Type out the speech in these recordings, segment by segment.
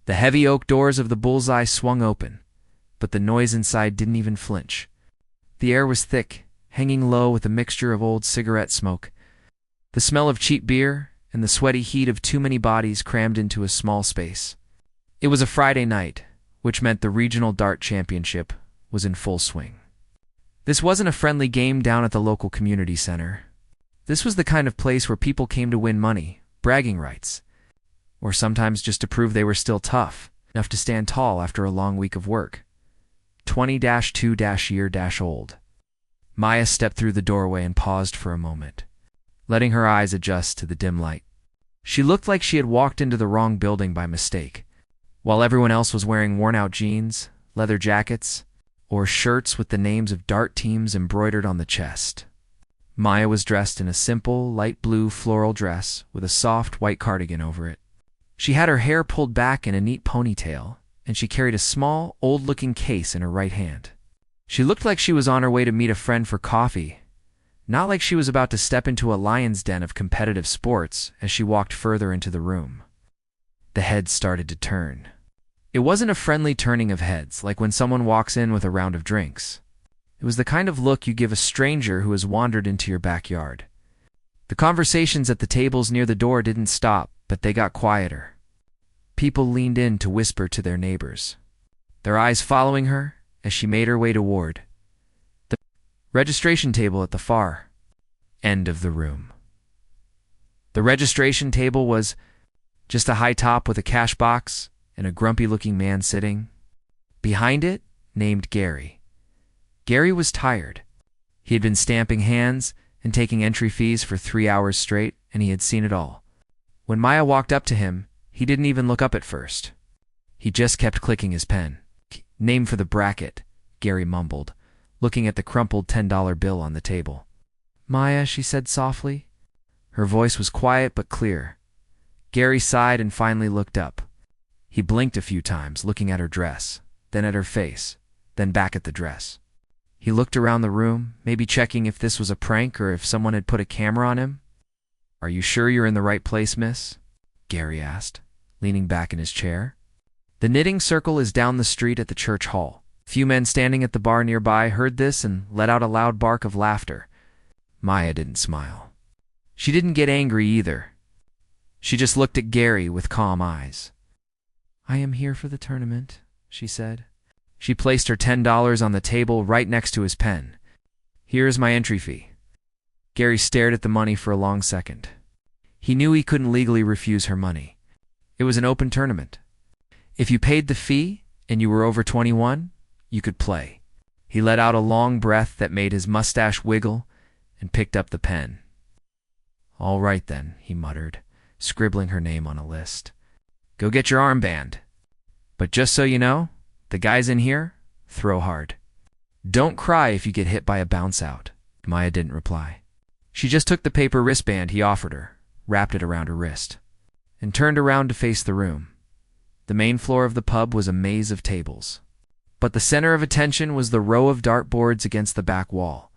The heavy oak doors of the bullseye swung open, but the noise inside didn't even flinch. The air was thick, hanging low with a mixture of old cigarette smoke, the smell of cheap beer, and the sweaty heat of too many bodies crammed into a small space. It was a Friday night, which meant the regional dart championship was in full swing. This wasn't a friendly game down at the local community center. This was the kind of place where people came to win money, bragging rights, or sometimes just to prove they were still tough enough to stand tall after a long week of work. 20-2-year-old. Maya stepped through the doorway and paused for a moment, letting her eyes adjust to the dim light. She looked like she had walked into the wrong building by mistake. While everyone else was wearing worn-out jeans, leather jackets, or shirts with the names of dart teams embroidered on the chest, Maya was dressed in a simple, light blue floral dress with a soft white cardigan over it. She had her hair pulled back in a neat ponytail, and she carried a small, old-looking case in her right hand. She looked like she was on her way to meet a friend for coffee, not like she was about to step into a lion's den of competitive sports as she walked further into the room. The heads started to turn. It wasn't a friendly turning of heads like when someone walks in with a round of drinks. It was the kind of look you give a stranger who has wandered into your backyard. The conversations at the tables near the door didn't stop, but they got quieter. People leaned in to whisper to their neighbors, their eyes following her as she made her way toward the registration table at the far end of the room. The registration table was just a high top with a cash box and a grumpy-looking man sitting. Behind it, named Gary. Gary was tired. He had been stamping hands and taking entry fees for 3 hours straight, and he had seen it all. When Maya walked up to him, he didn't even look up at first. He just kept clicking his pen. "Name for the bracket," Gary mumbled, looking at the crumpled $10 bill on the table. "Maya," she said softly. Her voice was quiet but clear. Gary sighed and finally looked up. He blinked a few times, looking at her dress, then at her face, then back at the dress. He looked around the room, maybe checking if this was a prank or if someone had put a camera on him. "Are you sure you're in the right place, miss?" Gary asked, leaning back in his chair. "The knitting circle is down the street at the church hall." A few men standing at the bar nearby heard this and let out a loud bark of laughter. Maya didn't smile. She didn't get angry either. She just looked at Gary with calm eyes. "I am here for the tournament," she said. She placed her $10 on the table right next to his pen. "Here is my entry fee." Gary stared at the money for a long second. He knew he couldn't legally refuse her money. It was an open tournament. If you paid the fee and you were over 21, you could play. He let out a long breath that made his mustache wiggle and picked up the pen. "All right then," he muttered, scribbling her name on a list. "Go get your armband. But just so you know, the guys in here throw hard. Don't cry if you get hit by a bounce out." Maya didn't reply. She just took the paper wristband he offered her, wrapped it around her wrist, and turned around to face the room. The main floor of the pub was a maze of tables, but the center of attention was the row of dartboards against the back wall.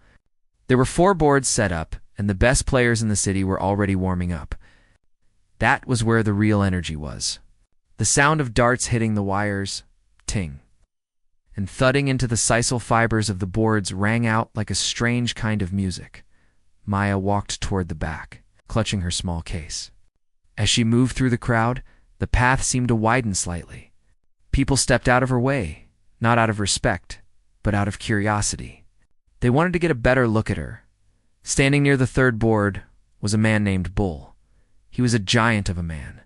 There were 4 boards set up, and the best players in the city were already warming up. That was where the real energy was. The sound of darts hitting the wires, ting, and thudding into the sisal fibers of the boards rang out like a strange kind of music. Maya walked toward the back, clutching her small case. As she moved through the crowd, the path seemed to widen slightly. People stepped out of her way, not out of respect, but out of curiosity. They wanted to get a better look at her. Standing near the 3rd board was a man named Bull. He was a giant of a man,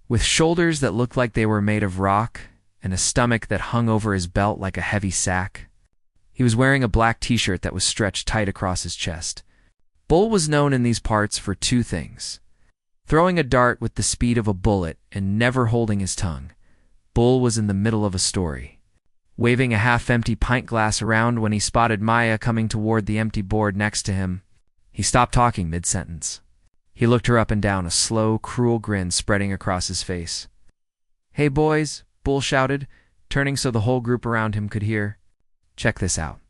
with shoulders that looked like they were made of rock and a stomach that hung over his belt like a heavy sack. He was wearing a black t-shirt that was stretched tight across his chest. Bull was known in these parts for 2 things: throwing a dart with the speed of a bullet and never holding his tongue. Bull was in the middle of a story, waving a half-empty pint glass around when he spotted Maya coming toward the empty board next to him. He stopped talking mid-sentence. He looked her up and down, a slow, cruel grin spreading across his face. "Hey, boys," Bull shouted, turning so the whole group around him could hear. "Check this out.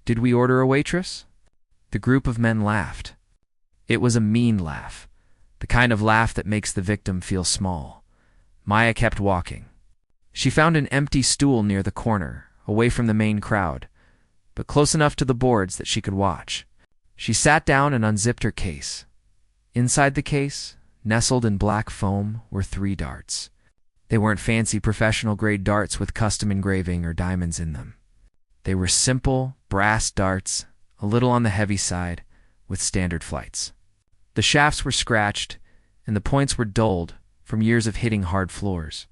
Did we order a waitress?" The group of men laughed. It was a mean laugh, the kind of laugh that makes the victim feel small. Maya kept walking. She found an empty stool near the corner, away from the main crowd, but close enough to the boards that she could watch. She sat down and unzipped her case. Inside the case, nestled in black foam, were 3 darts. They weren't fancy professional-grade darts with custom engraving or diamonds in them. They were simple, brass darts, a little on the heavy side, with standard flights. The shafts were scratched, and the points were dulled from years of hitting hard floors.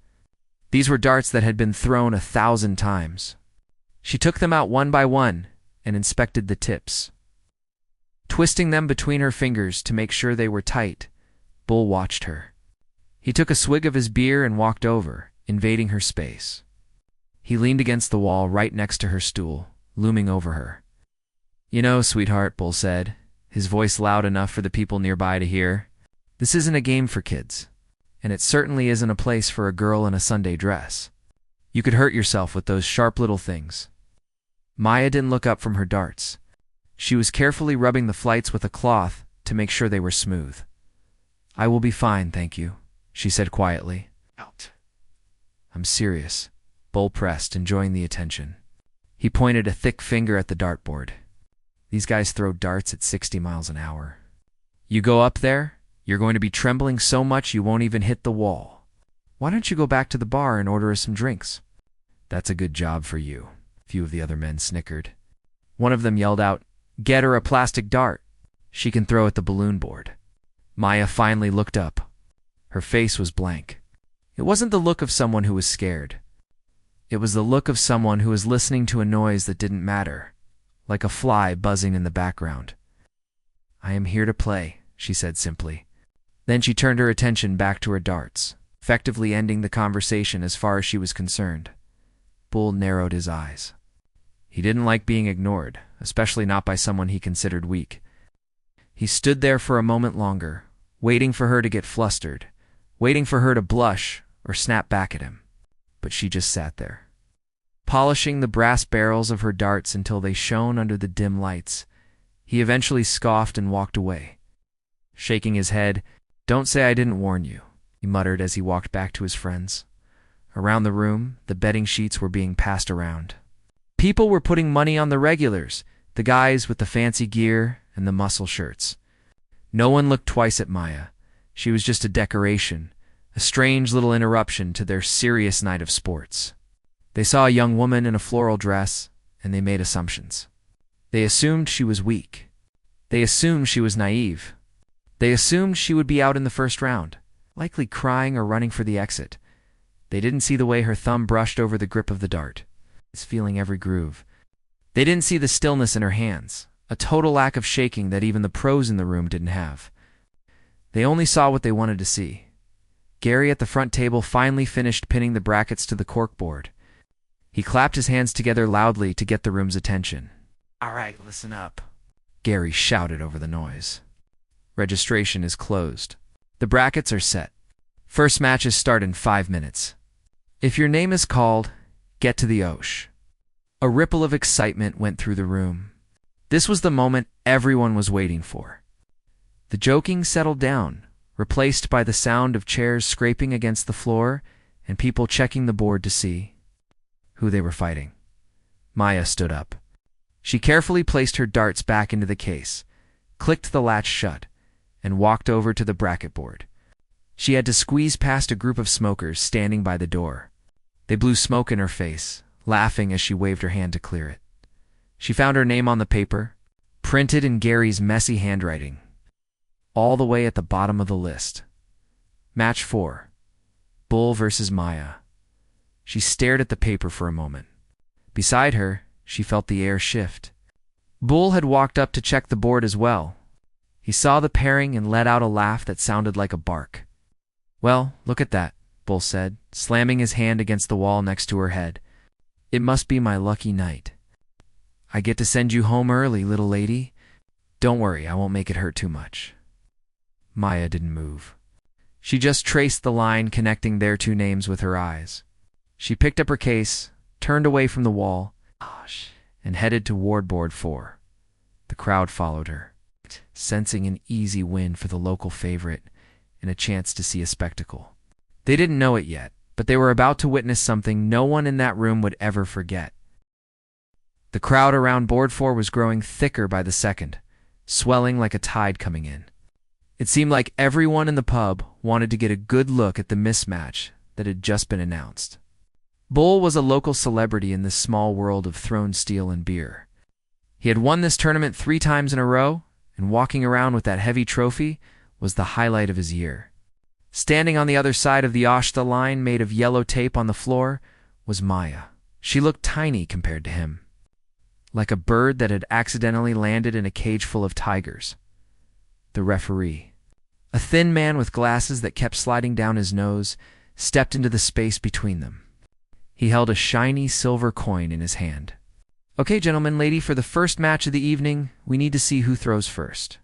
These were darts that had been thrown 1,000 times. She took them out one by one and inspected the tips. Twisting them between her fingers to make sure they were tight, Bull watched her. He took a swig of his beer and walked over, invading her space. He leaned against the wall right next to her stool, looming over her. "You know, sweetheart," Bull said, his voice loud enough for the people nearby to hear, "this isn't a game for kids, and it certainly isn't a place for a girl in a Sunday dress. You could hurt yourself with those sharp little things." Maya didn't look up from her darts. She was carefully rubbing the flights with a cloth to make sure they were smooth. "I will be fine, thank you," she said quietly. "Out." "I'm serious," Bull pressed, enjoying the attention. He pointed a thick finger at the dartboard. "These guys throw darts at 60 miles an hour. You go up there, you're going to be trembling so much you won't even hit the wall. Why don't you go back to the bar and order us some drinks?" "That's a good job for you," a few of the other men snickered. One of them yelled out, "Get her a plastic dart. She can throw at the balloon board." Maya finally looked up. Her face was blank. It wasn't the look of someone who was scared. It was the look of someone who was listening to a noise that didn't matter, like a fly buzzing in the background. "I am here to play," she said simply. Then she turned her attention back to her darts, effectively ending the conversation as far as she was concerned. Bull narrowed his eyes. He didn't like being ignored, especially not by someone he considered weak. He stood there for a moment longer, waiting for her to get flustered, waiting for her to blush or snap back at him. But she just sat there, polishing the brass barrels of her darts until they shone under the dim lights. He eventually scoffed and walked away. Shaking his head, "Don't say I didn't warn you," he muttered as he walked back to his friends. Around the room, the betting sheets were being passed around. People were putting money on the regulars, the guys with the fancy gear and the muscle shirts. No one looked twice at Maya. She was just a decoration, a strange little interruption to their serious night of sports. They saw a young woman in a floral dress, and they made assumptions. They assumed she was weak. They assumed she was naive. They assumed she would be out in the first round, likely crying or running for the exit. They didn't see the way her thumb brushed over the grip of the dart, feeling every groove. They didn't see the stillness in her hands, a total lack of shaking that even the pros in the room didn't have. They only saw what they wanted to see. Gary at the front table finally finished pinning the brackets to the corkboard. He clapped his hands together loudly to get the room's attention. "All right, listen up," Gary shouted over the noise. "Registration is closed. The brackets are set. First matches start in 5 minutes. If your name is called, get to the Osh." A ripple of excitement went through the room. This was the moment everyone was waiting for. The joking settled down, replaced by the sound of chairs scraping against the floor and people checking the board to see who they were fighting. Maya stood up. She carefully placed her darts back into the case, clicked the latch shut, and walked over to the bracket board. She had to squeeze past a group of smokers standing by the door. They blew smoke in her face, laughing as she waved her hand to clear it. She found her name on the paper, printed in Gary's messy handwriting, all the way at the bottom of the list. Match 4. Bull versus Maya. She stared at the paper for a moment. Beside her, she felt the air shift. Bull had walked up to check the board as well. He saw the pairing and let out a laugh that sounded like a bark. "Well, look at that," Bull said, slamming his hand against the wall next to her head. "It must be my lucky night. I get to send you home early, little lady. Don't worry, I won't make it hurt too much." Maya didn't move. She just traced the line connecting their two names with her eyes. She picked up her case, turned away from the wall, and headed toward board 4. The crowd followed her, sensing an easy win for the local favorite and a chance to see a spectacle. They didn't know it yet, but they were about to witness something no one in that room would ever forget. The crowd around board 4 was growing thicker by the second, swelling like a tide coming in. It seemed like everyone in the pub wanted to get a good look at the mismatch that had just been announced. Bull was a local celebrity in this small world of thrown steel and beer. He had won this tournament 3 times in a row, and walking around with that heavy trophy was the highlight of his year. Standing on the other side of the Oshta line made of yellow tape on the floor was Maya. She looked tiny compared to him, like a bird that had accidentally landed in a cage full of tigers. The referee, a thin man with glasses that kept sliding down his nose, stepped into the space between them. He held a shiny silver coin in his hand. "Okay, gentlemen, lady, for the first match of the evening, we need to see who throws first.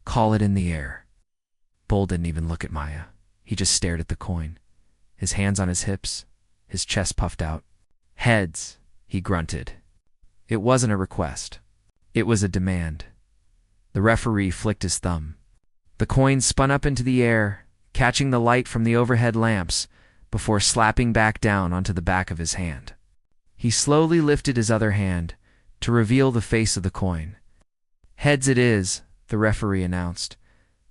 Call it in the air." Bull didn't even look at Maya. He just stared at the coin, his hands on his hips, his chest puffed out. "Heads," he grunted. It wasn't a request. It was a demand. The referee flicked his thumb. The coin spun up into the air, catching the light from the overhead lamps before slapping back down onto the back of his hand. He slowly lifted his other hand to reveal the face of the coin. "Heads it is," the referee announced.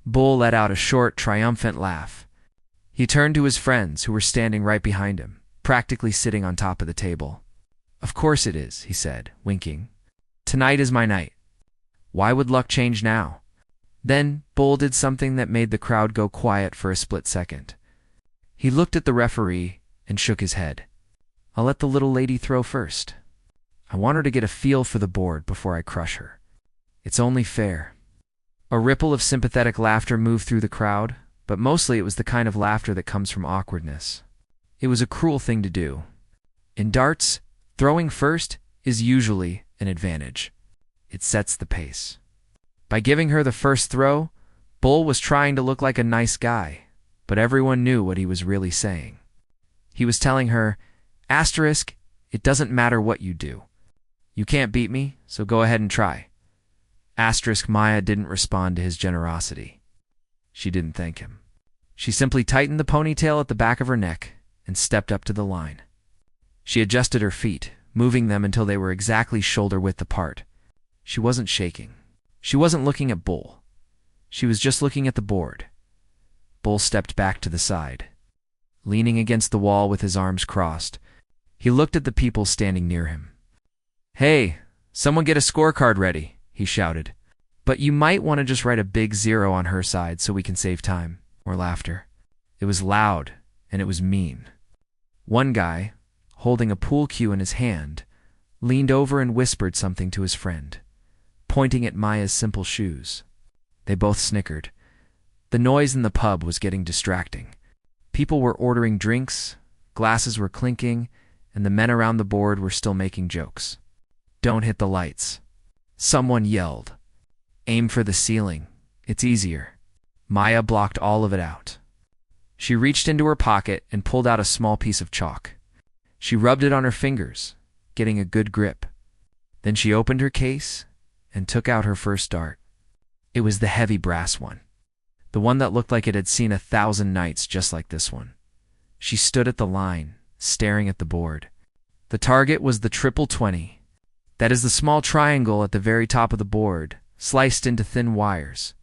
Bull let out a short, triumphant laugh. He turned to his friends, who were standing right behind him, practically sitting on top of the table. "Of course it is," he said, winking. "Tonight is my night. Why would luck change now?" Then Bull did something that made the crowd go quiet for a split second. He looked at the referee and shook his head. "I'll let the little lady throw first. I want her to get a feel for the board before I crush her. It's only fair." A ripple of sympathetic laughter moved through the crowd, but mostly it was the kind of laughter that comes from awkwardness. It was a cruel thing to do. In darts, throwing first is usually an advantage. It sets the pace. By giving her the first throw, Bull was trying to look like a nice guy, but everyone knew what he was really saying. He was telling her, "Asterisk, it doesn't matter what you do. You can't beat me, so go ahead and try." Asterisk Maya didn't respond to his generosity. She didn't thank him. She simply tightened the ponytail at the back of her neck and stepped up to the line. She adjusted her feet, moving them until they were exactly shoulder-width apart. She wasn't shaking. She wasn't looking at Bull. She was just looking at the board. Bull stepped back to the side. Leaning against the wall with his arms crossed, he looked at the people standing near him. "Hey, someone get a scorecard ready," he shouted. "But you might want to just write a big 0 on her side so we can save time." Or laughter. It was loud, and it was mean. One guy, holding a pool cue in his hand, leaned over and whispered something to his friend, pointing at Maya's simple shoes. They both snickered. The noise in the pub was getting distracting. People were ordering drinks, glasses were clinking, and the men around the board were still making jokes. "Don't hit the lights," someone yelled. "Aim for the ceiling. It's easier." Maya blocked all of it out. She reached into her pocket and pulled out a small piece of chalk. She rubbed it on her fingers, getting a good grip. Then she opened her case and took out her first dart. It was the heavy brass one, the one that looked like it had seen 1,000 nights just like this one. She stood at the line, staring at the board. The target was the triple 20. That is the small triangle at the very top of the board, sliced into thin wires.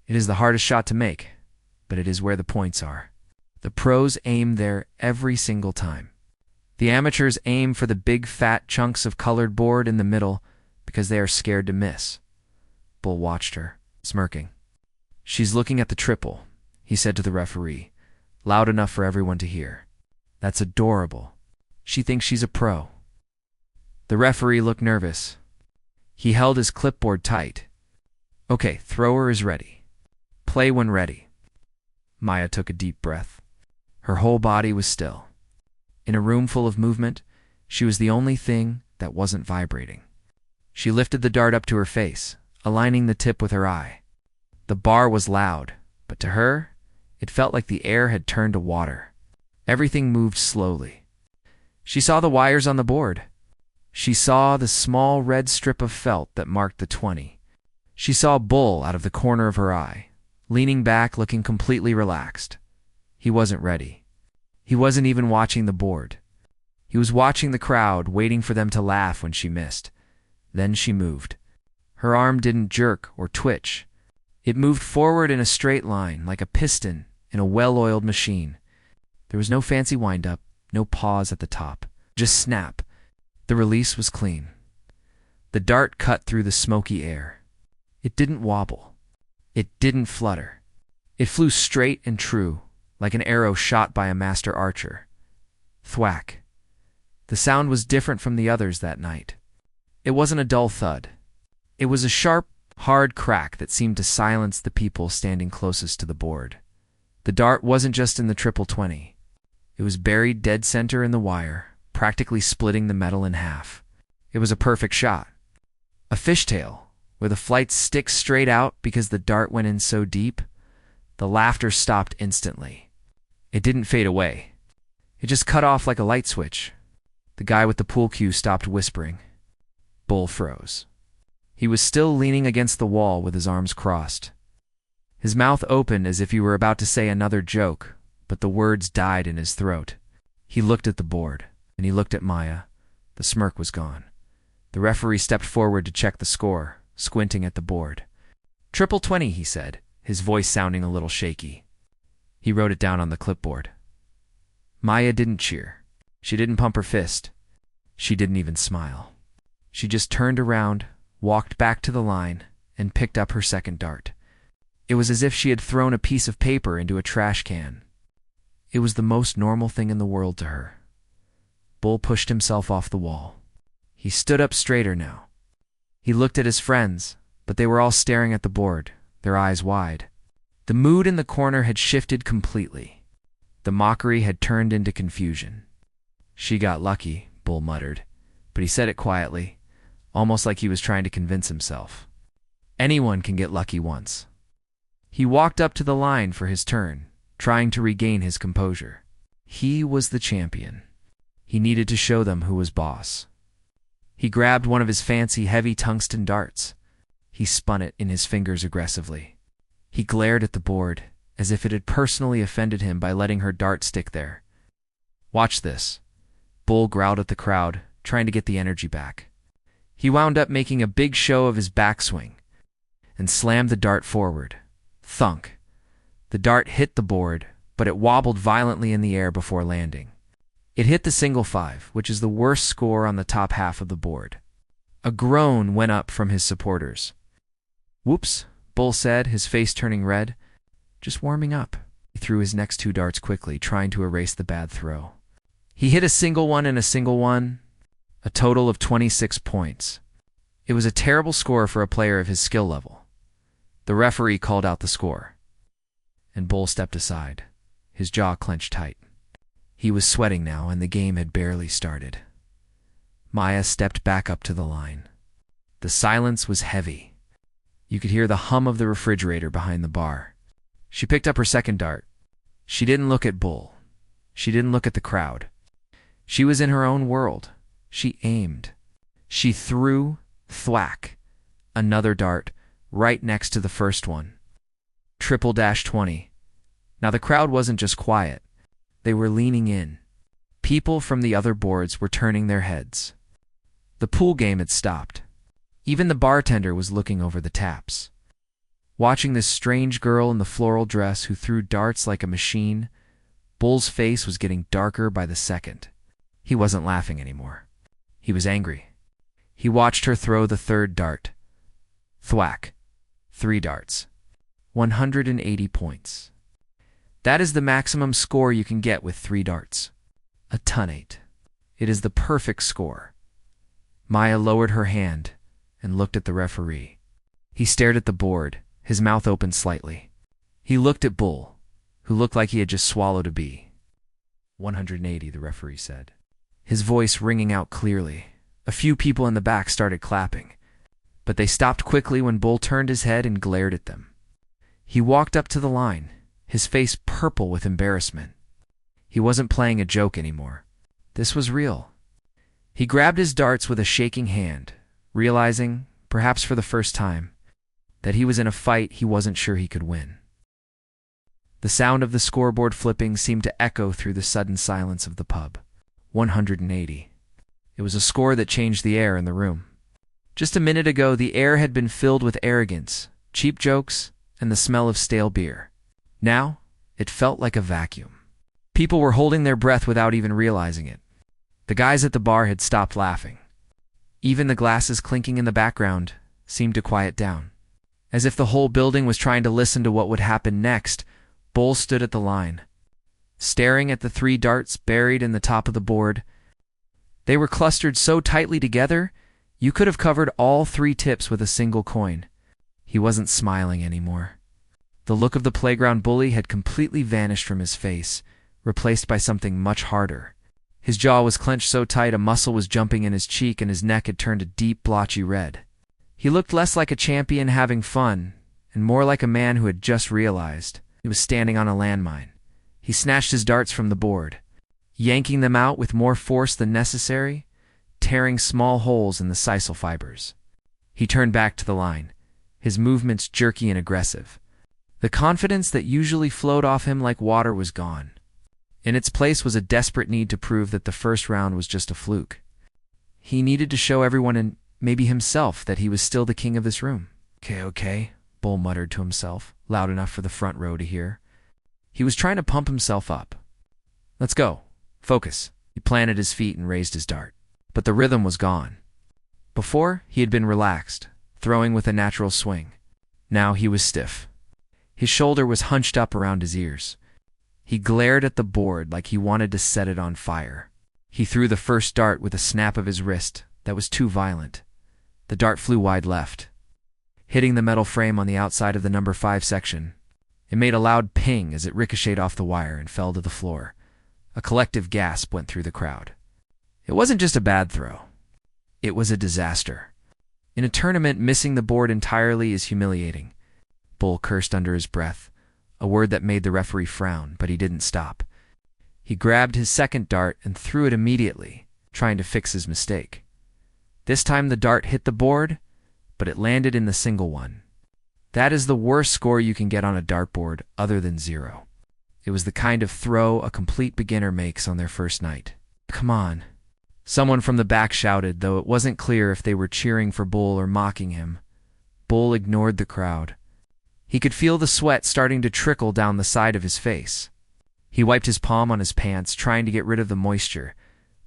It is the hardest shot to make, but it is where the points are. The pros aim there every single time. The amateurs aim for the big fat chunks of colored board in the middle because they are scared to miss. Bull watched her, smirking. "She's looking at the triple," he said to the referee, loud enough for everyone to hear. "That's adorable. She thinks she's a pro." The referee looked nervous. He held his clipboard tight. "Okay, thrower is ready. Play when ready." Maya took a deep breath. Her whole body was still. In a room full of movement, she was the only thing that wasn't vibrating. She lifted the dart up to her face, aligning the tip with her eye. The bar was loud, but to her, it felt like the air had turned to water. Everything moved slowly. She saw the wires on the board. She saw the small red strip of felt that marked the 20. She saw Bull out of the corner of her eye, leaning back, looking completely relaxed. He wasn't ready. He wasn't even watching the board. He was watching the crowd, waiting for them to laugh when she missed. Then she moved. Her arm didn't jerk or twitch. It moved forward in a straight line, like a piston in a well-oiled machine. There was no fancy wind-up, no pause at the top. Just snap. The release was clean. The dart cut through the smoky air. It didn't wobble. It didn't flutter. It flew straight and true, like an arrow shot by a master archer. Thwack. The sound was different from the others that night. It wasn't a dull thud. It was a sharp, hard crack that seemed to silence the people standing closest to the board. The dart wasn't just in the triple 20. It was buried dead center in the wire, practically splitting the metal in half. It was a perfect shot. A fishtail, where the flight sticks straight out because the dart went in so deep. The laughter stopped instantly. It didn't fade away. It just cut off like a light switch. The guy with the pool cue stopped whispering. Bull froze. He was still leaning against the wall with his arms crossed. His mouth opened as if he were about to say another joke, but the words died in his throat. He looked at the board, and he looked at Maya. The smirk was gone. The referee stepped forward to check the score, squinting at the board. Triple 20, he said, his voice sounding a little shaky. He wrote it down on the clipboard. Maya didn't cheer. She didn't pump her fist. She didn't even smile. She just turned around, walked back to the line, and picked up her second dart. It was as if she had thrown a piece of paper into a trash can. It was the most normal thing in the world to her. Bull pushed himself off the wall. He stood up straighter now. He looked at his friends, but they were all staring at the board, their eyes wide. The mood in the corner had shifted completely. The mockery had turned into confusion. She got lucky, Bull muttered, but he said it quietly, almost like he was trying to convince himself. Anyone can get lucky once. He walked up to the line for his turn, trying to regain his composure. He was the champion. He needed to show them who was boss. He grabbed one of his fancy, heavy tungsten darts. He spun it in his fingers aggressively. He glared at the board, as if it had personally offended him by letting her dart stick there. Watch this. Bull growled at the crowd, trying to get the energy back. He wound up making a big show of his backswing and slammed the dart forward. Thunk. The dart hit the board, but it wobbled violently in the air before landing. It hit the single 5, which is the worst score on the top half of the board. A groan went up from his supporters. Whoops, Bull said, his face turning red. Just warming up. He threw his next 2 darts quickly, trying to erase the bad throw. He hit a single 1 and a single 1, a total of 26 points. It was a terrible score for a player of his skill level. The referee called out the score, and Bull stepped aside, his jaw clenched tight. He was sweating now, and the game had barely started. Maya stepped back up to the line. The silence was heavy. You could hear the hum of the refrigerator behind the bar. She picked up her second dart. She didn't look at Bull. She didn't look at the crowd. She was in her own world. She aimed. She threw, thwack, another dart right next to the first one. Triple 20. Now the crowd wasn't just quiet. They were leaning in. People from the other boards were turning their heads. The pool game had stopped. Even the bartender was looking over the taps. Watching this strange girl in the floral dress who threw darts like a machine, Bull's face was getting darker by the second. He wasn't laughing anymore. He was angry. He watched her throw the third dart. Thwack. 3 darts. 180 points. That is the maximum score you can get with 3 darts. A tonnate. It is the perfect score. Maya lowered her hand and looked at the referee. He stared at the board, his mouth open slightly. He looked at Bull, who looked like he had just swallowed a bee. 180, the referee said, his voice ringing out clearly. A few people in the back started clapping, but they stopped quickly when Bull turned his head and glared at them. He walked up to the line, his face purple with embarrassment. He wasn't playing a joke anymore. This was real. He grabbed his darts with a shaking hand, realizing, perhaps for the first time, that he was in a fight he wasn't sure he could win. The sound of the scoreboard flipping seemed to echo through the sudden silence of the pub. 180. It was a score that changed the air in the room. Just a minute ago, the air had been filled with arrogance, cheap jokes, and the smell of stale beer. Now, it felt like a vacuum. People were holding their breath without even realizing it. The guys at the bar had stopped laughing. Even the glasses clinking in the background seemed to quiet down. As if the whole building was trying to listen to what would happen next, Bull stood at the line, staring at the 3 darts buried in the top of the board. They were clustered so tightly together, you could have covered all 3 tips with a single coin. He wasn't smiling anymore. The look of the playground bully had completely vanished from his face, replaced by something much harder. His jaw was clenched so tight a muscle was jumping in his cheek and his neck had turned a deep, blotchy red. He looked less like a champion having fun, and more like a man who had just realized he was standing on a landmine. He snatched his darts from the board, yanking them out with more force than necessary, tearing small holes in the sisal fibers. He turned back to the line, his movements jerky and aggressive. The confidence that usually flowed off him like water was gone. In its place was a desperate need to prove that the first round was just a fluke. He needed to show everyone and maybe himself that he was still the king of this room. Okay, Bull muttered to himself, loud enough for the front row to hear. He was trying to pump himself up. Let's go. Focus. He planted his feet and raised his dart. But the rhythm was gone. Before, he had been relaxed, throwing with a natural swing. Now he was stiff. His shoulder was hunched up around his ears. He glared at the board like he wanted to set it on fire. He threw the first dart with a snap of his wrist that was too violent. The dart flew wide left, hitting the metal frame on the outside of the number 5 section. It made a loud ping as it ricocheted off the wire and fell to the floor. A collective gasp went through the crowd. It wasn't just a bad throw. It was a disaster. In a tournament, missing the board entirely is humiliating. Bull cursed under his breath, a word that made the referee frown, but he didn't stop. He grabbed his second dart and threw it immediately, trying to fix his mistake. This time the dart hit the board, but it landed in the single one. That is the worst score you can get on a dartboard other than 0. It was the kind of throw a complete beginner makes on their first night. Come on. Someone from the back shouted, though it wasn't clear if they were cheering for Bull or mocking him. Bull ignored the crowd. He could feel the sweat starting to trickle down the side of his face. He wiped his palm on his pants, trying to get rid of the moisture,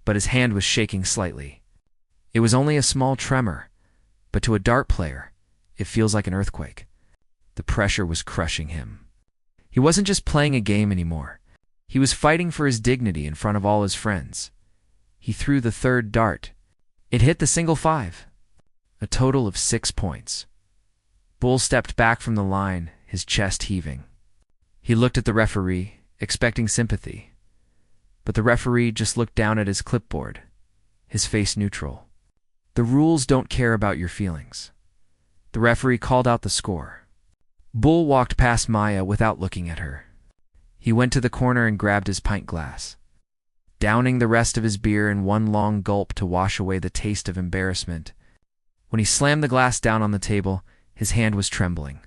but his hand was shaking slightly. It was only a small tremor, but to a dart player, it feels like an earthquake. The pressure was crushing him. He wasn't just playing a game anymore. He was fighting for his dignity in front of all his friends. He threw the third dart. It hit the single 5. A total of 6 points. Bull stepped back from the line, his chest heaving. He looked at the referee, expecting sympathy. But the referee just looked down at his clipboard, his face neutral. The rules don't care about your feelings. The referee called out the score. Bull walked past Maya without looking at her. He went to the corner and grabbed his pint glass, downing the rest of his beer in one long gulp to wash away the taste of embarrassment. When he slammed the glass down on the table, his hand was trembling.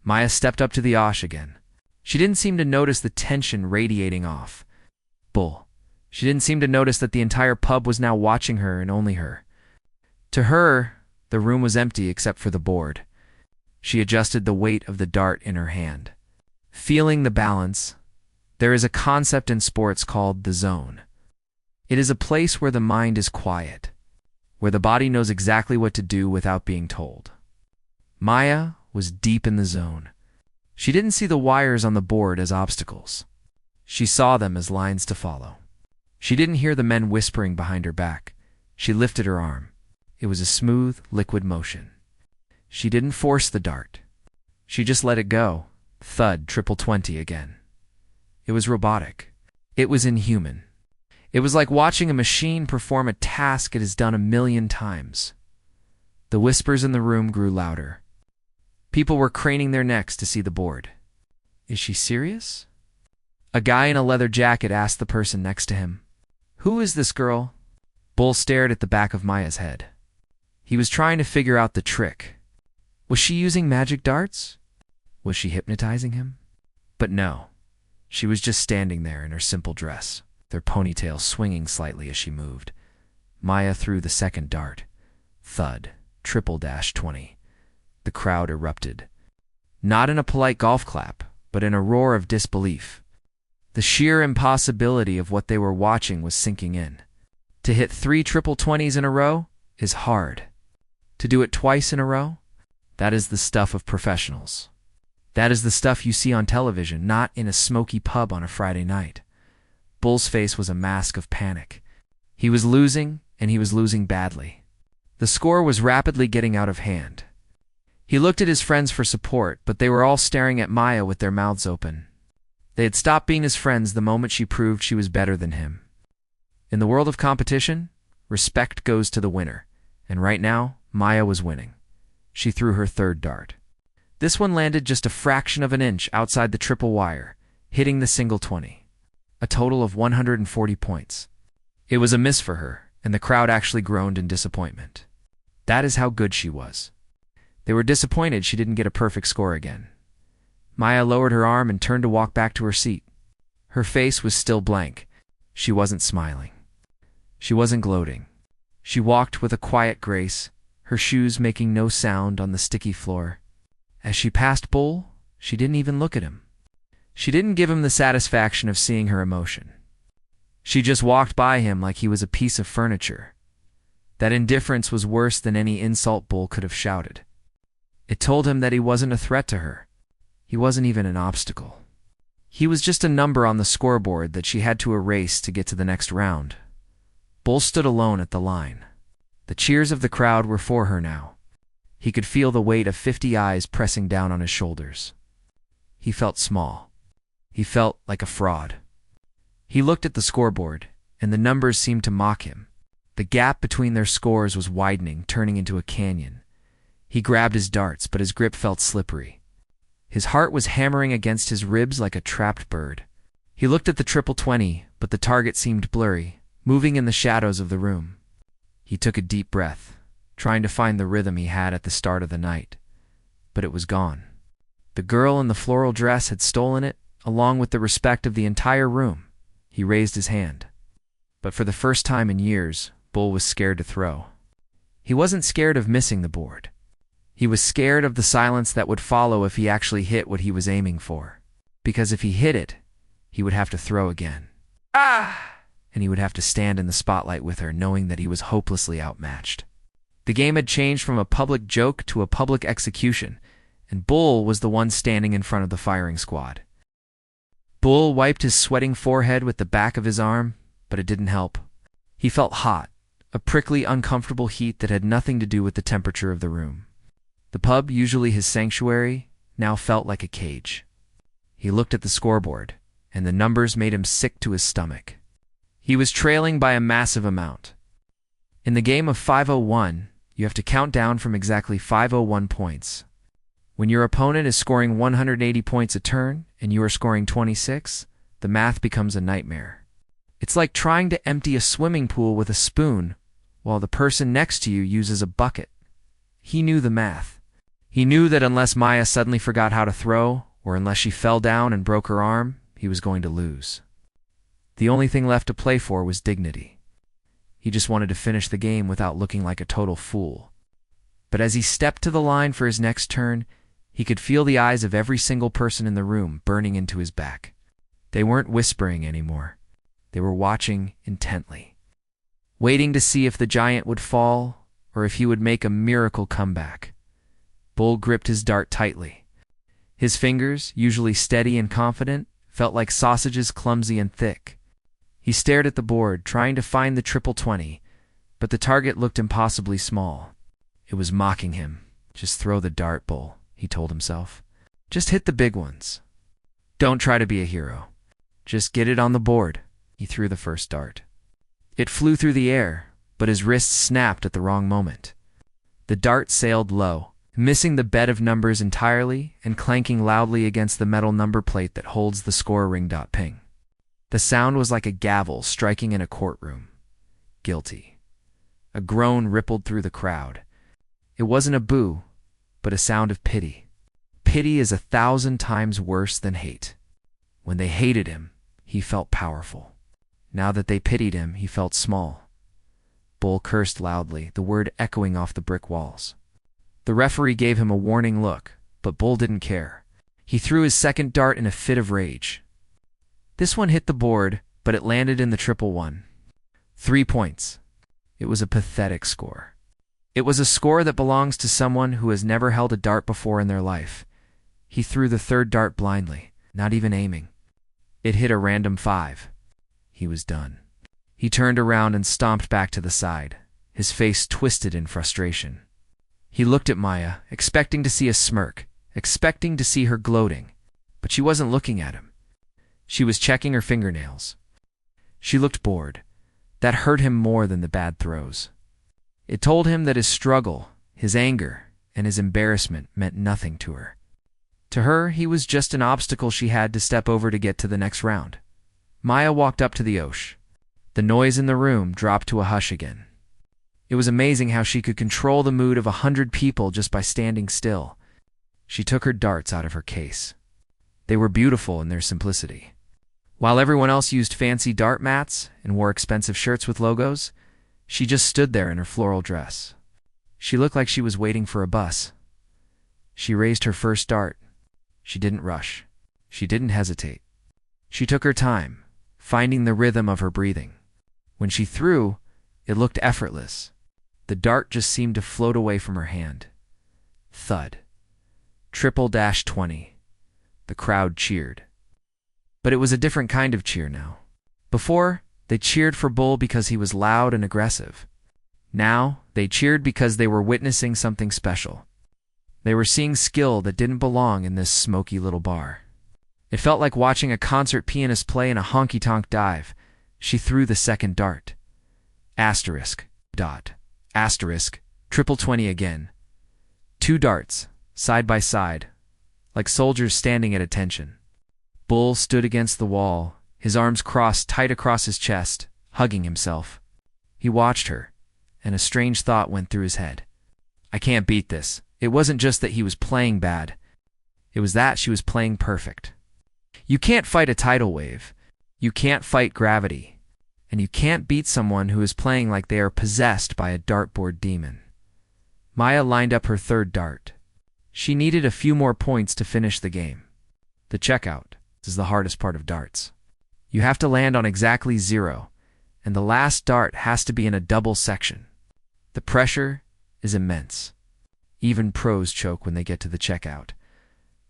Maya stepped up to the osh again. She didn't seem to notice the tension radiating off Bull. She didn't seem to notice that the entire pub was now watching her and only her. To her, the room was empty except for the board. She adjusted the weight of the dart in her hand. Feeling the balance, there is a concept in sports called the zone. It is a place where the mind is quiet, where the body knows exactly what to do without being told. Maya was deep in the zone. She didn't see the wires on the board as obstacles. She saw them as lines to follow. She didn't hear the men whispering behind her back. She lifted her arm. It was a smooth, liquid motion. She didn't force the dart. She just let it go. Thud, triple 20 again. It was robotic. It was inhuman. It was like watching a machine perform a task it has done 1,000,000 times. The whispers in the room grew louder. People were craning their necks to see the board. Is she serious? A guy in a leather jacket asked the person next to him. Who is this girl? Bull stared at the back of Maya's head. He was trying to figure out the trick. Was she using magic darts? Was she hypnotizing him? But no, She was just standing there in her simple dress, their ponytail swinging slightly as she moved. Maya threw the second dart. Thud. Triple-20. The crowd erupted. Not in a polite golf clap, but in a roar of disbelief. The sheer impossibility of what they were watching was sinking in. To hit 3 triple 20s in a row is hard. To do it twice in a row? That is the stuff of professionals. That is the stuff you see on television, not in a smoky pub on a Friday night. Bull's face was a mask of panic. He was losing, and he was losing badly. The score was rapidly getting out of hand. He looked at his friends for support, but they were all staring at Maya with their mouths open. They had stopped being his friends the moment she proved she was better than him. In the world of competition, respect goes to the winner, and right now, Maya was winning. She threw her third dart. This one landed just a fraction of an inch outside the triple wire, hitting the single 20. A total of 140 points. It was a miss for her, and the crowd actually groaned in disappointment. That is how good she was. They were disappointed she didn't get a perfect score again. Maya lowered her arm and turned to walk back to her seat. Her face was still blank. She wasn't smiling. She wasn't gloating. She walked with a quiet grace, her shoes making no sound on the sticky floor. As she passed Bull, she didn't even look at him. She didn't give him the satisfaction of seeing her emotion. She just walked by him like he was a piece of furniture. That indifference was worse than any insult Bull could have shouted. It told him that he wasn't a threat to her. He wasn't even an obstacle. He was just a number on the scoreboard that she had to erase to get to the next round. Bull stood alone at the line. The cheers of the crowd were for her now. He could feel the weight of 50 eyes pressing down on his shoulders. He felt small. He felt like a fraud. He looked at the scoreboard, and the numbers seemed to mock him. The gap between their scores was widening, turning into a canyon. He grabbed his darts, but his grip felt slippery. His heart was hammering against his ribs like a trapped bird. He looked at the triple 20, but the target seemed blurry, moving in the shadows of the room. He took a deep breath, trying to find the rhythm he had at the start of the night. But it was gone. The girl in the floral dress had stolen it, along with the respect of the entire room. He raised his hand. But for the first time in years, Bull was scared to throw. He wasn't scared of missing the board. He was scared of the silence that would follow if he actually hit what he was aiming for. Because if he hit it, he would have to throw again. And he would have to stand in the spotlight with her, knowing that he was hopelessly outmatched. The game had changed from a public joke to a public execution, and Bull was the one standing in front of the firing squad. Bull wiped his sweating forehead with the back of his arm, but it didn't help. He felt hot, a prickly, uncomfortable heat that had nothing to do with the temperature of the room. The pub, usually his sanctuary, now felt like a cage. He looked at the scoreboard, and the numbers made him sick to his stomach. He was trailing by a massive amount. In the game of 501, you have to count down from exactly 501 points. When your opponent is scoring 180 points a turn and you are scoring 26, the math becomes a nightmare. It's like trying to empty a swimming pool with a spoon while the person next to you uses a bucket. He knew the math. He knew that unless Maya suddenly forgot how to throw, or unless she fell down and broke her arm, he was going to lose. The only thing left to play for was dignity. He just wanted to finish the game without looking like a total fool. But as he stepped to the line for his next turn, he could feel the eyes of every single person in the room burning into his back. They weren't whispering anymore. They were watching intently, waiting to see if the giant would fall or if he would make a miracle comeback. Bull gripped his dart tightly. His fingers, usually steady and confident, felt like sausages, clumsy and thick. He stared at the board, trying to find the triple 20, but the target looked impossibly small. It was mocking him. Just throw the dart, Bull, he told himself. Just hit the big ones. Don't try to be a hero. Just get it on the board. He threw the first dart. It flew through the air, but his wrist snapped at the wrong moment. The dart sailed low, missing the bed of numbers entirely and clanking loudly against the metal number plate that holds the score ring. Ping. The sound was like a gavel striking in a courtroom. Guilty. A groan rippled through the crowd. It wasn't a boo, but a sound of pity. Pity is 1,000 times worse than hate. When they hated him, he felt powerful. Now that they pitied him, he felt small. Bull cursed loudly, the word echoing off the brick walls. The referee gave him a warning look, but Bull didn't care. He threw his second dart in a fit of rage. This one hit the board, but it landed in the triple one. 3 points. It was a pathetic score. It was a score that belongs to someone who has never held a dart before in their life. He threw the third dart blindly, not even aiming. It hit a random 5. He was done. He turned around and stomped back to the side, his face twisted in frustration. He looked at Maya, expecting to see a smirk, expecting to see her gloating, but she wasn't looking at him. She was checking her fingernails. She looked bored. That hurt him more than the bad throws. It told him that his struggle, his anger, and his embarrassment meant nothing to her. To her, he was just an obstacle she had to step over to get to the next round. Maya walked up to the Osh. The noise in the room dropped to a hush again. It was amazing how she could control the mood of 100 people just by standing still. She took her darts out of her case. They were beautiful in their simplicity. While everyone else used fancy dart mats and wore expensive shirts with logos, she just stood there in her floral dress. She looked like she was waiting for a bus. She raised her first dart. She didn't rush. She didn't hesitate. She took her time, finding the rhythm of her breathing. When she threw, it looked effortless. The dart just seemed to float away from her hand. Thud. Triple-20. The crowd cheered. But it was a different kind of cheer now. Before, they cheered for Bull because he was loud and aggressive. Now, they cheered because they were witnessing something special. They were seeing skill that didn't belong in this smoky little bar. It felt like watching a concert pianist play in a honky-tonk dive. She threw the second dart. Asterisk. Dot. Asterisk. Triple 20 again. 2 darts, side by side, like soldiers standing at attention. Bull stood against the wall, his arms crossed tight across his chest, hugging himself. He watched her, and a strange thought went through his head. I can't beat this. It wasn't just that he was playing bad. It was that she was playing perfect. You can't fight a tidal wave. You can't fight gravity. And you can't beat someone who is playing like they are possessed by a dartboard demon. Maya lined up her third dart. She needed a few more points to finish the game. The checkout is the hardest part of darts. You have to land on exactly 0, and the last dart has to be in a double section. The pressure is immense. Even pros choke when they get to the checkout.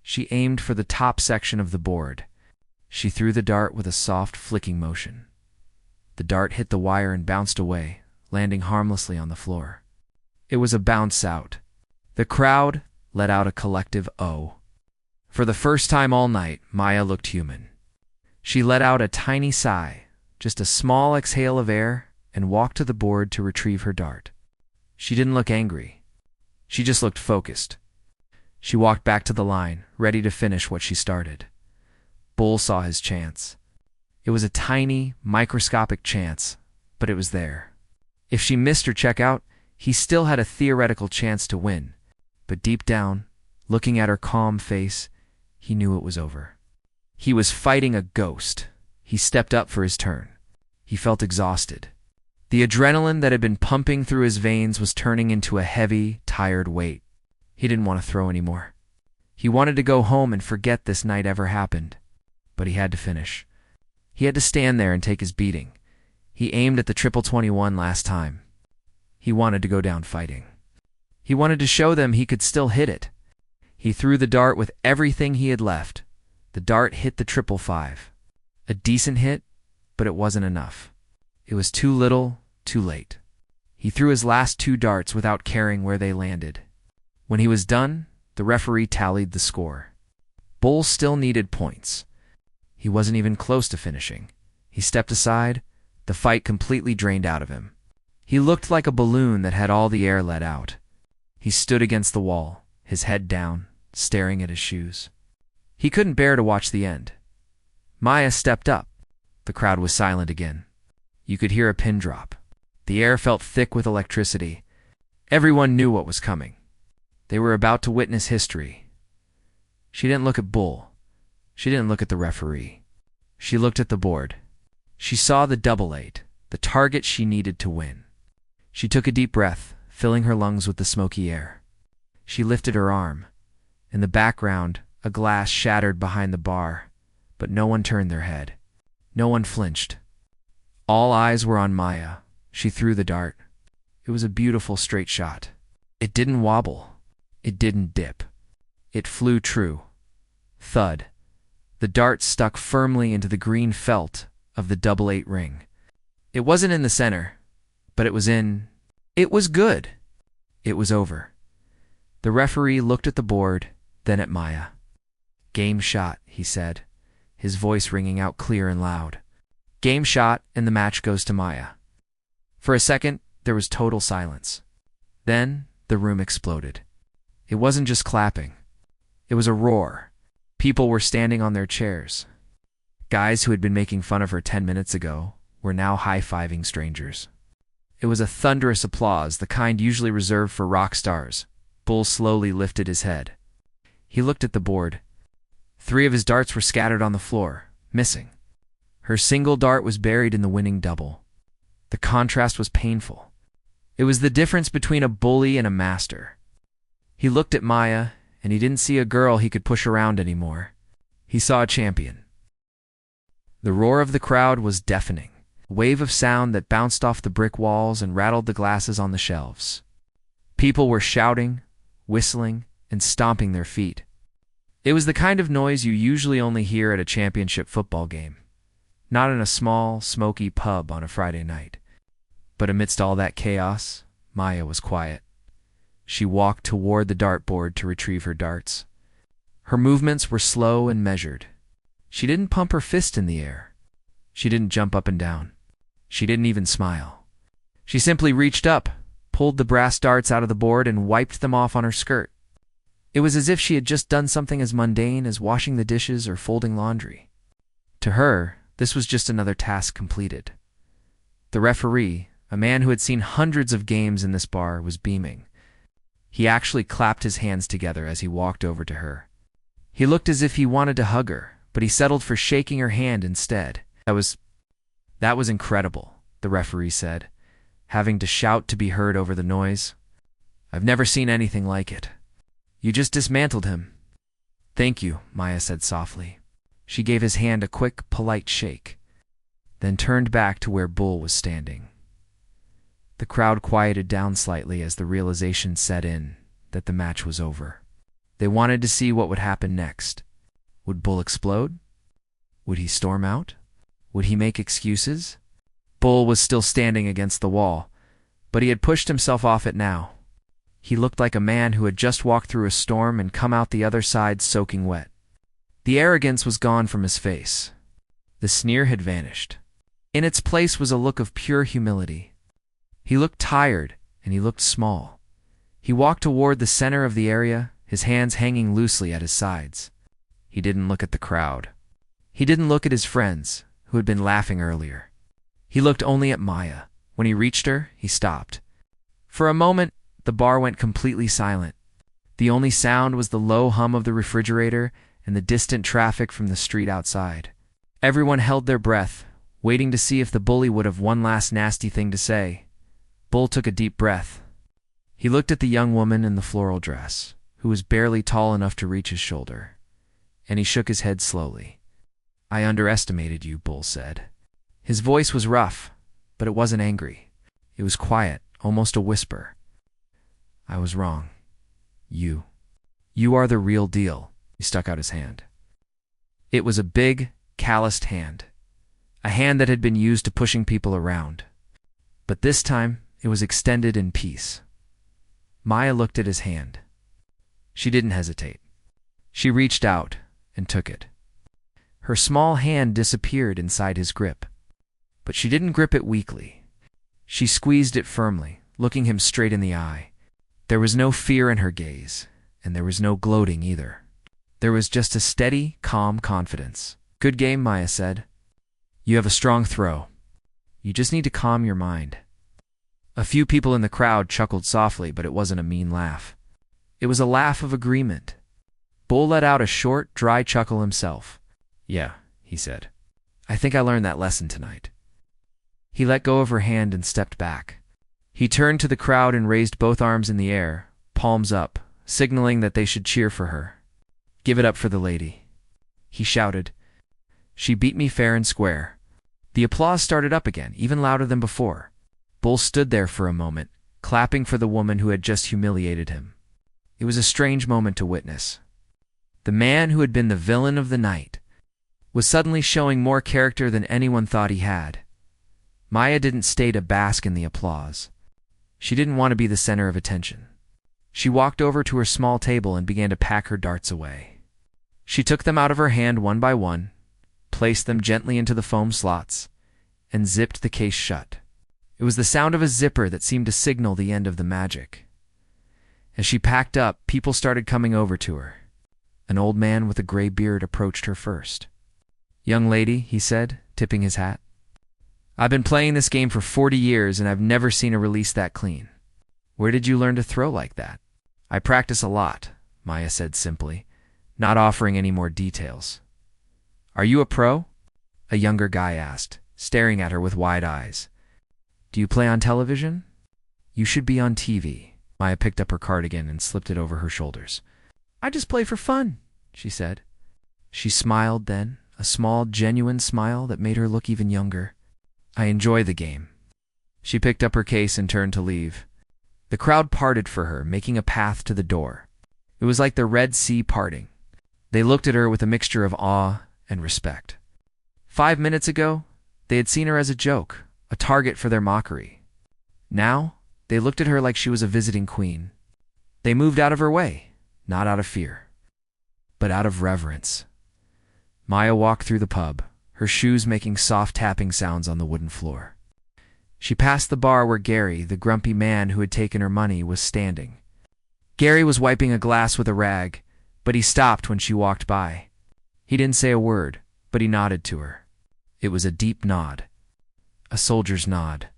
She aimed for the top section of the board. She threw the dart with a soft flicking motion. The dart hit the wire and bounced away, landing harmlessly on the floor. It was a bounce out. The crowd let out a collective "oh." For the first time all night, Maya looked human. She let out a tiny sigh, just a small exhale of air, and walked to the board to retrieve her dart. She didn't look angry. She just looked focused. She walked back to the line, ready to finish what she started. Bull saw his chance. It was a tiny, microscopic chance, but it was there. If she missed her checkout, he still had a theoretical chance to win. But deep down, looking at her calm face, he knew it was over. He was fighting a ghost. He stepped up for his turn. He felt exhausted. The adrenaline that had been pumping through his veins was turning into a heavy, tired weight. He didn't want to throw anymore. He wanted to go home and forget this night ever happened. But he had to finish. He had to stand there and take his beating. He aimed at the triple 21 last time. He wanted to go down fighting. He wanted to show them he could still hit it. He threw the dart with everything he had left. The dart hit the triple 5. A decent hit, but it wasn't enough. It was too little, too late. He threw his last 2 darts without caring where they landed. When he was done, the referee tallied the score. Bull still needed points. He wasn't even close to finishing. He stepped aside, the fight completely drained out of him. He looked like a balloon that had all the air let out. He stood against the wall, his head down, staring at his shoes. He couldn't bear to watch the end. Maya stepped up. The crowd was silent again. You could hear a pin drop. The air felt thick with electricity. Everyone knew what was coming. They were about to witness history. She didn't look at Bull. She didn't look at the referee. She looked at the board. She saw the double eight, the target she needed to win. She took a deep breath, filling her lungs with the smoky air. She lifted her arm. In the background, a glass shattered behind the bar, but no one turned their head. No one flinched. All eyes were on Maya. She threw the dart. It was a beautiful straight shot. It didn't wobble. It didn't dip. It flew true. Thud. The dart stuck firmly into the green felt of the double eight ring. It wasn't in the center, but it was in. It was good. It was over. The referee looked at the board, then at Maya. "Game shot," he said, his voice ringing out clear and loud. "Game shot, and the match goes to Maya." For a second, there was total silence. Then, the room exploded. It wasn't just clapping. It was a roar. People were standing on their chairs. Guys who had been making fun of her 10 minutes ago were now high-fiving strangers. It was a thunderous applause, the kind usually reserved for rock stars. Bull slowly lifted his head. He looked at the board. 3 of his darts were scattered on the floor, missing. Her single dart was buried in the winning double. The contrast was painful. It was the difference between a bully and a master. He looked at Maya, and he didn't see a girl he could push around anymore. He saw a champion. The roar of the crowd was deafening, a wave of sound that bounced off the brick walls and rattled the glasses on the shelves. People were shouting, whistling, and stomping their feet. It was the kind of noise you usually only hear at a championship football game, not in a small, smoky pub on a Friday night. But amidst all that chaos, Maya was quiet. She walked toward the dartboard to retrieve her darts. Her movements were slow and measured. She didn't pump her fist in the air. She didn't jump up and down. She didn't even smile. She simply reached up, pulled the brass darts out of the board, and wiped them off on her skirt. It was as if she had just done something as mundane as washing the dishes or folding laundry. To her, this was just another task completed. The referee, a man who had seen hundreds of games in this bar, was beaming. He actually clapped his hands together as he walked over to her. He looked as if he wanted to hug her, but he settled for shaking her hand instead. That was incredible, the referee said, having to shout to be heard over the noise. "I've never seen anything like it. You just dismantled him." "Thank you," Maya said softly. She gave his hand a quick, polite shake, then turned back to where Bull was standing. The crowd quieted down slightly as the realization set in that the match was over. They wanted to see what would happen next. Would Bull explode? Would he storm out? Would he make excuses? Bull was still standing against the wall, but he had pushed himself off it now. He looked like a man who had just walked through a storm and come out the other side soaking wet. The arrogance was gone from his face. The sneer had vanished. In its place was a look of pure humility. He looked tired, and he looked small. He walked toward the center of the area, his hands hanging loosely at his sides. He didn't look at the crowd. He didn't look at his friends, who had been laughing earlier. He looked only at Maya. When he reached her, he stopped. For a moment, the bar went completely silent. The only sound was the low hum of the refrigerator and the distant traffic from the street outside. Everyone held their breath, waiting to see if the bully would have one last nasty thing to say. Bull took a deep breath. He looked at the young woman in the floral dress, who was barely tall enough to reach his shoulder, and he shook his head slowly. "I underestimated you," Bull said. His voice was rough, but it wasn't angry. It was quiet, almost a whisper. "I was wrong. You are the real deal." He stuck out his hand. It was a big, calloused hand, a hand that had been used to pushing people around. But this time, it was extended in peace. Maya looked at his hand. She didn't hesitate. She reached out and took it. Her small hand disappeared inside his grip, but she didn't grip it weakly. She squeezed it firmly, looking him straight in the eye. There was no fear in her gaze, and there was no gloating either. There was just a steady, calm confidence. "Good game," Maya said. "You have a strong throw. You just need to calm your mind." A few people in the crowd chuckled softly, but it wasn't a mean laugh. It was a laugh of agreement. Bull let out a short, dry chuckle himself. "Yeah," he said. I think I learned that lesson tonight." He let go of her hand and stepped back. He turned to the crowd and raised both arms in the air, palms up, signaling that they should cheer for her. "Give it up for the lady," he shouted. "She beat me fair and square." The applause started up again, even louder than before. Bull stood there for a moment, clapping for the woman who had just humiliated him. It was a strange moment to witness. The man who had been the villain of the night was suddenly showing more character than anyone thought he had. Maya didn't stay to bask in the applause. She didn't want to be the center of attention. She walked over to her small table and began to pack her darts away. She took them out of her hand one by one, placed them gently into the foam slots, and zipped the case shut. It was the sound of a zipper that seemed to signal the end of the magic. As she packed up, people started coming over to her. An old man with a gray beard approached her first. "Young lady," he said, tipping his hat. "I've been playing this game for 40 years and I've never seen a release that clean. Where did you learn to throw like that?" "I practice a lot," Maya said simply, not offering any more details. "Are you a pro?" a younger guy asked, staring at her with wide eyes. "Do you play on television?" "You should be on TV." Maya picked up her cardigan and slipped it over her shoulders. "I just play for fun," she said. She smiled then, a small, genuine smile that made her look even younger. "I enjoy the game." She picked up her case and turned to leave. The crowd parted for her, making a path to the door. It was like the Red Sea parting. They looked at her with a mixture of awe and respect. 5 minutes ago, they had seen her as a joke, a target for their mockery. Now, they looked at her like she was a visiting queen. They moved out of her way, not out of fear, but out of reverence. Maya walked through the pub, her shoes making soft tapping sounds on the wooden floor. She passed the bar where Gary, the grumpy man who had taken her money, was standing. Gary was wiping a glass with a rag, but he stopped when she walked by. He didn't say a word, but he nodded to her. It was a deep nod. A soldier's nod.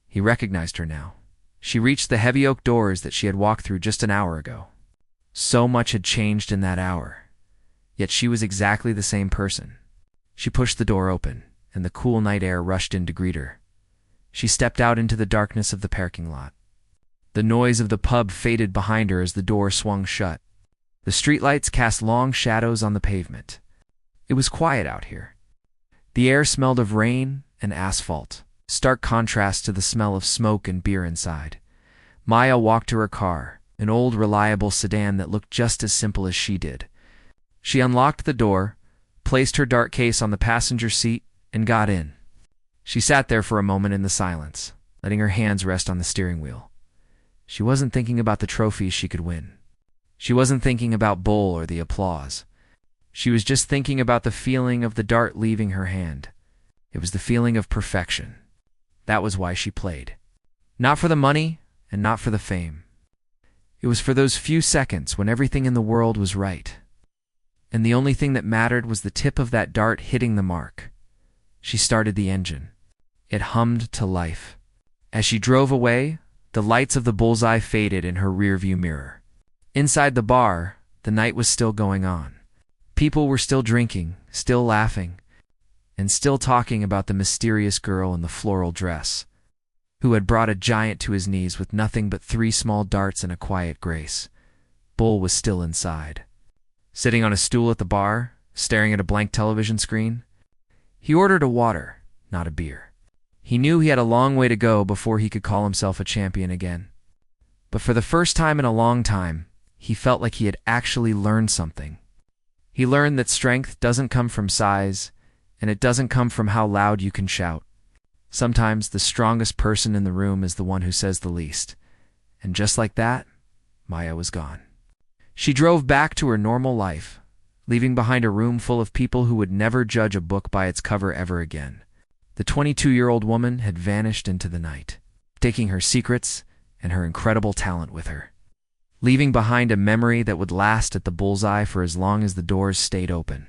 He recognized her now. She reached the heavy oak doors that she had walked through just an hour ago. So much had changed in that hour, yet she was exactly the same person. She pushed the door open, and the cool night air rushed in to greet her. She stepped out into the darkness of the parking lot. The noise of the pub faded behind her as the door swung shut. The streetlights cast long shadows on the pavement. It was quiet out here. The air smelled of rain and asphalt, stark contrast to the smell of smoke and beer inside. Maya walked to her car, an old, reliable sedan that looked just as simple as she did. She unlocked the door, placed her dart case on the passenger seat, and got in. She sat there for a moment in the silence, letting her hands rest on the steering wheel. She wasn't thinking about the trophies she could win. She wasn't thinking about Bull or the applause. She was just thinking about the feeling of the dart leaving her hand. It was the feeling of perfection. That was why she played. Not for the money and not for the fame. It was for those few seconds when everything in the world was right. And the only thing that mattered was the tip of that dart hitting the mark. She started the engine. It hummed to life. As she drove away, the lights of the bullseye faded in her rearview mirror. Inside the bar, the night was still going on. People were still drinking, still laughing, and still talking about the mysterious girl in the floral dress, who had brought a giant to his knees with nothing but 3 small darts and a quiet grace. Bull was still inside. Sitting on a stool at the bar, staring at a blank television screen, he ordered a water, not a beer. He knew he had a long way to go before he could call himself a champion again. But for the first time in a long time, he felt like he had actually learned something. He learned that strength doesn't come from size, and it doesn't come from how loud you can shout. Sometimes the strongest person in the room is the one who says the least. And just like that, Maya was gone. She drove back to her normal life, leaving behind a room full of people who would never judge a book by its cover ever again. The 22-year-old woman had vanished into the night, taking her secrets and her incredible talent with her, leaving behind a memory that would last at the bullseye for as long as the doors stayed open.